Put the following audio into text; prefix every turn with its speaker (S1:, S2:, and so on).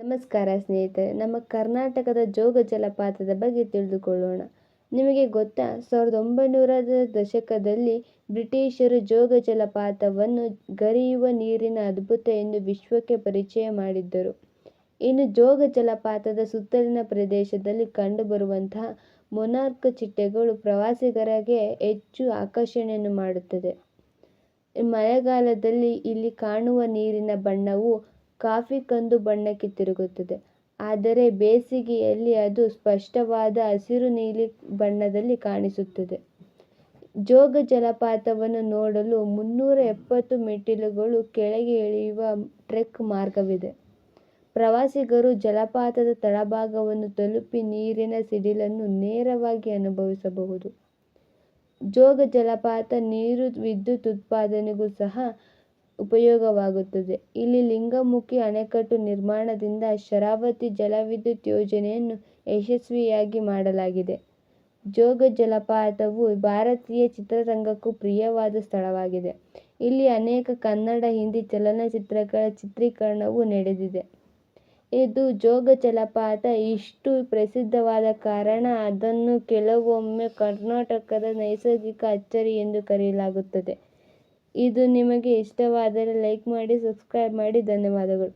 S1: ನಮಸ್ಕಾರ ಸ್ನೇಹಿತರೆ, ನಮ್ಮ ಕರ್ನಾಟಕದ ಜೋಗ ಜಲಪಾತದ ಬಗ್ಗೆ ತಿಳಿದುಕೊಳ್ಳೋಣ. ನಿಮಗೆ ಗೊತ್ತಾ, 1900ರ ದಶಕದಲ್ಲಿ ಬ್ರಿಟಿಷರು ಜೋಗ ಜಲಪಾತವನ್ನು ಹರಿಯುವ ನೀರಿನ ಅದ್ಭುತ ಎಂದು ವಿಶ್ವಕ್ಕೆ ಪರಿಚಯ ಮಾಡಿದ್ದರು. ಇನ್ನು ಜೋಗ ಜಲಪಾತದ ಸುತ್ತಲಿನ ಪ್ರದೇಶದಲ್ಲಿ ಕಂಡುಬರುವಂತಹ ಮೊನಾರ್ಕ್ ಚಿಟ್ಟೆಗಳು ಪ್ರವಾಸಿಗರಿಗೆ ಹೆಚ್ಚು ಆಕರ್ಷಣೆಯನ್ನು ಮಾಡುತ್ತದೆ. ಮಳೆಗಾಲದಲ್ಲಿ ಇಲ್ಲಿ ಕಾಣುವ ನೀರಿನ ಬಣ್ಣವು ಕಾಫಿ ಕಂದು ಬಣ್ಣಕ್ಕೆ ತಿರುಗುತ್ತದೆ. ಆದರೆ ಬೇಸಿಗೆಯಲ್ಲಿ ಅದು ಸ್ಪಷ್ಟವಾದ ಹಸಿರು ನೀಲಿ ಬಣ್ಣದಲ್ಲಿ ಕಾಣಿಸುತ್ತದೆ. ಜೋಗ ಜಲಪಾತವನ್ನು ನೋಡಲು 370 ಮೆಟ್ಟಿಲುಗಳು ಕೆಳಗೆ ಇಳಿಯುವ ಟ್ರೆಕ್ ಮಾರ್ಗವಿದೆ. ಪ್ರವಾಸಿಗರು ಜಲಪಾತದ ತಳಭಾಗವನ್ನು ತಲುಪಿ ನೀರಿನ ಸಿಡಿಲನ್ನು ನೇರವಾಗಿ ಅನುಭವಿಸಬಹುದು. ಜೋಗ ಜಲಪಾತ ನೀರು ವಿದ್ಯುತ್ ಉತ್ಪಾದನೆಗೂ ಸಹ ಉಪಯೋಗವಾಗುತ್ತದೆ. ಇಲ್ಲಿ ಲಿಂಗಮುಖಿ ಅಣೆಕಟ್ಟು ನಿರ್ಮಾಣದಿಂದ ಶರಾವತಿ ಜಲವಿದ್ಯುತ್ ಯೋಜನೆಯನ್ನು ಯಶಸ್ವಿಯಾಗಿ ಮಾಡಲಾಗಿದೆ. ಜೋಗ ಜಲಪಾತವು ಭಾರತೀಯ ಚಿತ್ರರಂಗಕ್ಕೂ ಪ್ರಿಯವಾದ ಸ್ಥಳವಾಗಿದೆ. ಇಲ್ಲಿ ಅನೇಕ ಕನ್ನಡ, ಹಿಂದಿ ಚಲನಚಿತ್ರಗಳ ಚಿತ್ರೀಕರಣವೂ ನಡೆದಿದೆ. ಇದು ಜೋಗ ಜಲಪಾತ ಇಷ್ಟು ಪ್ರಸಿದ್ಧವಾದ ಕಾರಣ ಅದನ್ನು ಕೆಲವೊಮ್ಮೆ ಕರ್ನಾಟಕದ ನೈಸರ್ಗಿಕ ಅಚ್ಚರಿ ಎಂದು ಕರೆಯಲಾಗುತ್ತದೆ. ಇದು ನಿಮಗೆ ಇಷ್ಟವಾದರೆ ಲೈಕ್ ಮಾಡಿ, ಸಬ್ಸ್ಕ್ರೈಬ್ ಮಾಡಿ. ಧನ್ಯವಾದಗಳು.